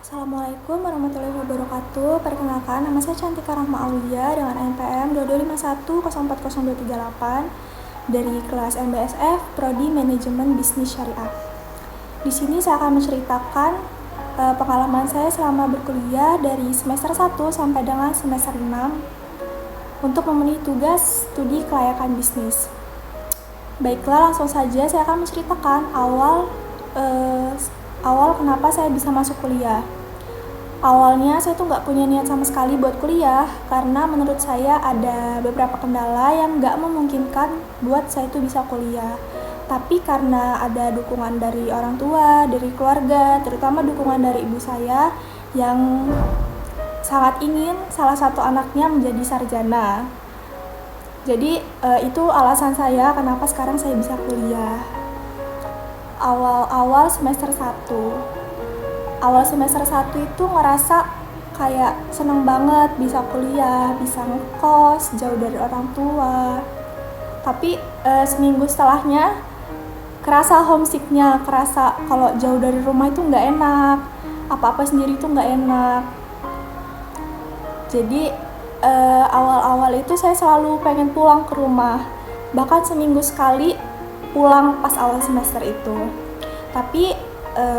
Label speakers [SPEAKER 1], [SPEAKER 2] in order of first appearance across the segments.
[SPEAKER 1] Assalamualaikum warahmatullahi wabarakatuh. Perkenalkan, nama saya Cantika Rahma Aulia dengan NPM 2251040238 dari kelas MBSF Prodi Manajemen Bisnis Syariah. Di sini saya akan menceritakan pengalaman saya selama berkuliah dari semester 1 sampai dengan semester 6 untuk memenuhi tugas studi kelayakan bisnis. Baiklah, langsung saja saya akan menceritakan awal kenapa saya bisa masuk kuliah. Awalnya saya tuh nggak punya niat sama sekali buat kuliah karena menurut saya ada beberapa kendala yang nggak memungkinkan buat saya tuh bisa kuliah. Tapi karena ada dukungan dari orang tua, dari keluarga, terutama dukungan dari ibu saya yang sangat ingin salah satu anaknya menjadi sarjana. Jadi itu alasan saya kenapa sekarang saya bisa kuliah. Awal semester 1 itu ngerasa kayak seneng banget bisa kuliah, bisa ngekos, jauh dari orang tua. Tapi seminggu setelahnya kerasa homesicknya, kerasa kalau jauh dari rumah itu nggak enak, apa-apa sendiri itu nggak enak. Jadi awal-awal itu saya selalu pengen pulang ke rumah, bahkan seminggu sekali pulang pas awal semester itu. Tapi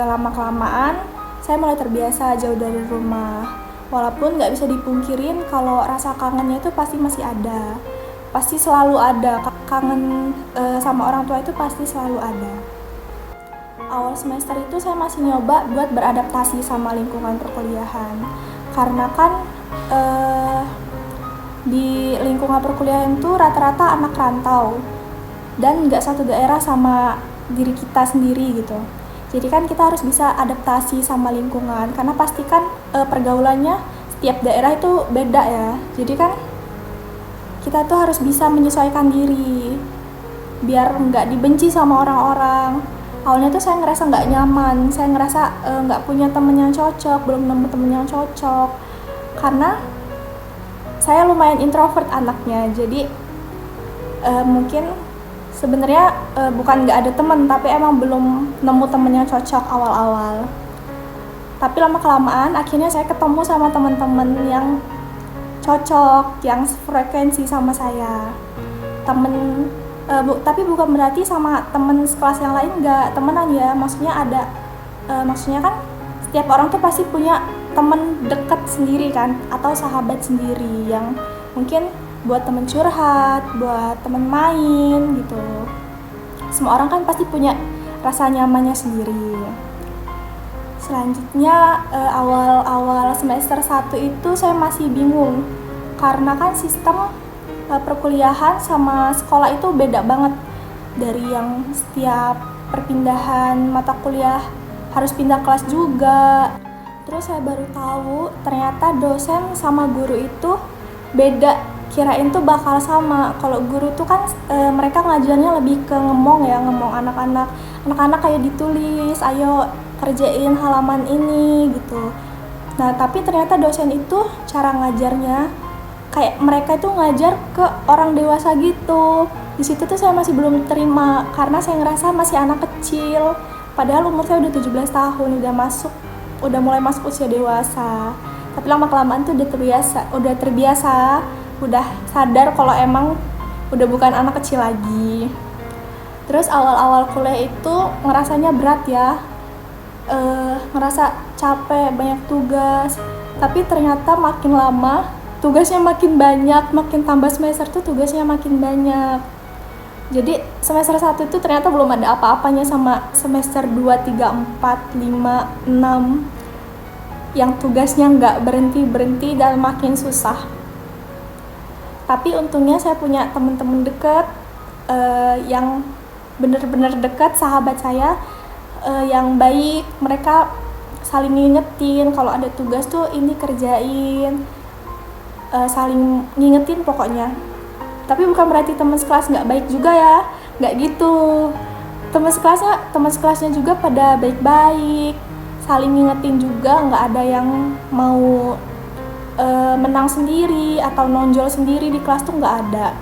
[SPEAKER 1] lama-kelamaan saya mulai terbiasa jauh dari rumah. Walaupun nggak bisa dipungkirin kalau rasa kangennya itu pasti masih ada. Pasti selalu ada, kangen sama orang tua itu pasti selalu ada. Awal semester itu saya masih nyoba buat beradaptasi sama lingkungan perkuliahan. Karena kan di lingkungan perkuliahan itu rata-rata anak rantau. Dan nggak satu daerah sama diri kita sendiri gitu. Jadi kan kita harus bisa adaptasi sama lingkungan karena pasti kan pergaulannya setiap daerah itu beda ya. Jadi kan kita tuh harus bisa menyesuaikan diri biar nggak dibenci sama orang-orang. Awalnya tuh saya ngerasa nggak nyaman, saya ngerasa nggak punya temen yang cocok, belum nemu temen yang cocok karena saya lumayan introvert anaknya. Jadi mungkin sebenarnya bukan nggak ada teman, tapi emang belum nemu temen yang cocok awal-awal. Tapi lama-kelamaan akhirnya saya ketemu sama teman-teman yang cocok, yang frekuensi sama saya. Tapi bukan berarti sama temen sekelas yang lain nggak temenan ya. Maksudnya kan setiap orang tuh pasti punya temen deket sendiri kan, atau sahabat sendiri yang mungkin buat temen curhat, buat temen main gitu. Semua orang kan pasti punya rasa nyamannya sendiri. Selanjutnya awal semester 1 itu saya masih bingung karena kan sistem perkuliahan sama sekolah itu beda banget. Dari yang setiap perpindahan mata kuliah harus pindah kelas juga. Terus saya baru tahu ternyata dosen sama guru itu beda. Kirain tuh bakal sama. Kalau guru tuh kan mereka ngajarnya lebih ke ngomong anak-anak kayak ditulis, ayo kerjain halaman ini gitu. Nah tapi ternyata dosen itu cara ngajarnya kayak mereka itu ngajar ke orang dewasa gitu. Di situ tuh saya masih belum terima karena saya ngerasa masih anak kecil. Padahal umur saya udah 17 tahun, udah mulai masuk usia dewasa. Tapi lama-kelamaan tuh udah terbiasa, udah sadar kalau emang udah bukan anak kecil lagi. Terus awal-awal kuliah itu ngerasanya berat ya, ngerasa capek, banyak tugas. Tapi ternyata makin lama tugasnya makin banyak, makin tambah semester tuh tugasnya makin banyak. Jadi semester 1 itu ternyata belum ada apa-apanya sama semester 2, 3, 4, 5, 6 yang tugasnya nggak berhenti-berhenti dan makin susah. Tapi untungnya saya punya teman-teman dekat yang benar-benar dekat, sahabat saya yang baik. Mereka saling ngingetin kalau ada tugas tuh ini kerjain, saling ngingetin pokoknya. Tapi bukan berarti teman sekelas nggak baik juga ya, nggak gitu. Teman sekelasnya juga pada baik-baik, saling ngingetin juga, nggak ada yang mau menang sendiri atau nonjol sendiri di kelas tuh nggak ada.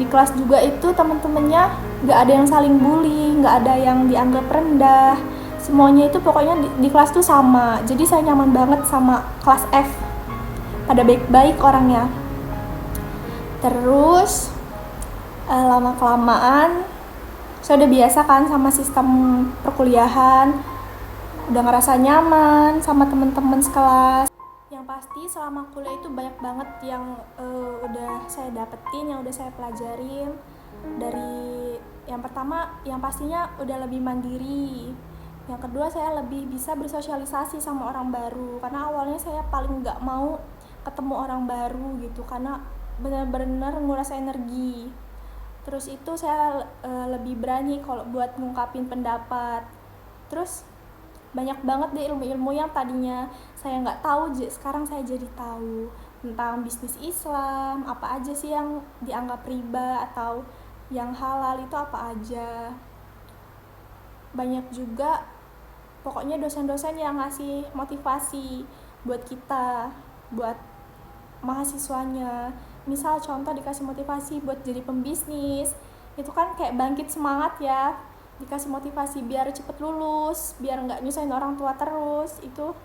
[SPEAKER 1] Di kelas juga itu teman-temannya nggak ada yang saling bully, nggak ada yang dianggap rendah, semuanya itu pokoknya di kelas tuh sama, jadi saya nyaman banget sama kelas F, pada baik-baik orangnya. Terus lama kelamaan saya udah biasa kan sama sistem perkuliahan, udah ngerasa nyaman sama teman-teman sekelas. Yang pasti selama kuliah itu banyak banget yang udah saya dapetin, yang udah saya pelajarin. Dari yang pertama, yang pastinya udah lebih mandiri. Yang kedua, saya lebih bisa bersosialisasi sama orang baru, karena awalnya saya paling nggak mau ketemu orang baru gitu, karena benar-benar nguras energi. Terus itu saya lebih berani kalau buat ngungkapin pendapat. Terus banyak banget deh ilmu-ilmu yang tadinya saya nggak tahu, sekarang saya jadi tahu tentang bisnis Islam, apa aja sih yang dianggap riba atau yang halal itu apa aja. Banyak juga pokoknya dosen-dosen yang ngasih motivasi buat kita, buat mahasiswanya. Misal contoh dikasih motivasi buat jadi pembisnis, itu kan kayak bangkit semangat ya. Dikasih motivasi biar cepet lulus, biar nggak nyusahin orang tua terus. Itu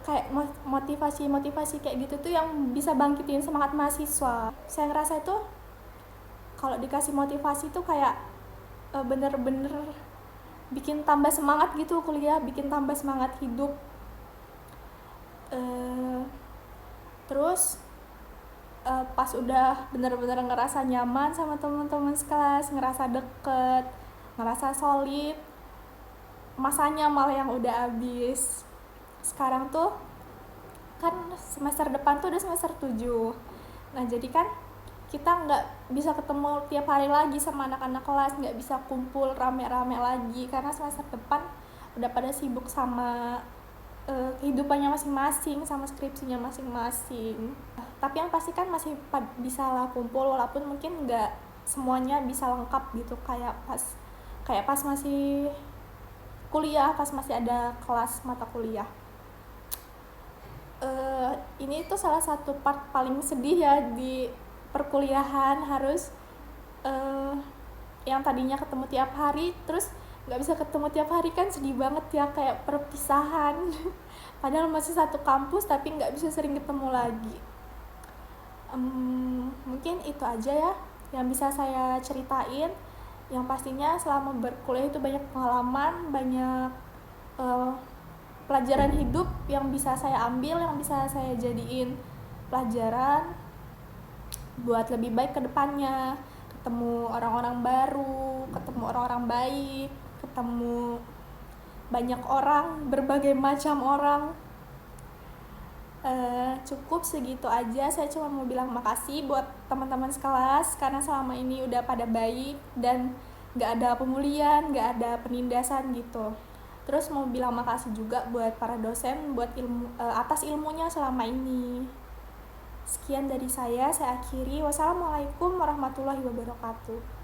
[SPEAKER 1] kayak motivasi kayak gitu tuh yang bisa bangkitin semangat mahasiswa. Saya ngerasa itu kalau dikasih motivasi tuh kayak bener-bener bikin tambah semangat gitu kuliah, bikin tambah semangat hidup. Terus pas udah bener-bener ngerasa nyaman sama teman-teman sekelas, ngerasa deket, ngerasa solid, masanya malah yang udah habis. Sekarang tuh kan semester depan tuh udah semester 7. Nah jadi kan kita nggak bisa ketemu tiap hari lagi sama anak-anak kelas, nggak bisa kumpul rame-rame lagi karena semester depan udah pada sibuk sama kehidupannya masing-masing, sama skripsinya masing-masing. Tapi yang pasti kan masih bisa lah kumpul, walaupun mungkin nggak semuanya bisa lengkap gitu kayak pas masih kuliah, pas masih ada kelas mata kuliah. Ini tuh salah satu part paling sedih ya di perkuliahan, harus yang tadinya ketemu tiap hari terus nggak bisa ketemu tiap hari kan sedih banget ya, kayak perpisahan. Padahal masih satu kampus tapi nggak bisa sering ketemu lagi. Mungkin itu aja ya yang bisa saya ceritain. Yang pastinya selama berkuliah itu banyak pengalaman, banyak pelajaran hidup yang bisa saya ambil, yang bisa saya jadiin pelajaran buat lebih baik ke depannya. Ketemu orang-orang baru, ketemu orang-orang baik, ketemu banyak orang, berbagai macam orang. Cukup segitu aja. Saya cuma mau bilang makasih buat teman-teman sekelas karena selama ini udah pada baik dan gak ada pemulihan, gak ada penindasan gitu. Terus mau bilang makasih juga buat para dosen buat atas ilmunya selama ini. Sekian dari saya akhiri. Wassalamualaikum warahmatullahi wabarakatuh.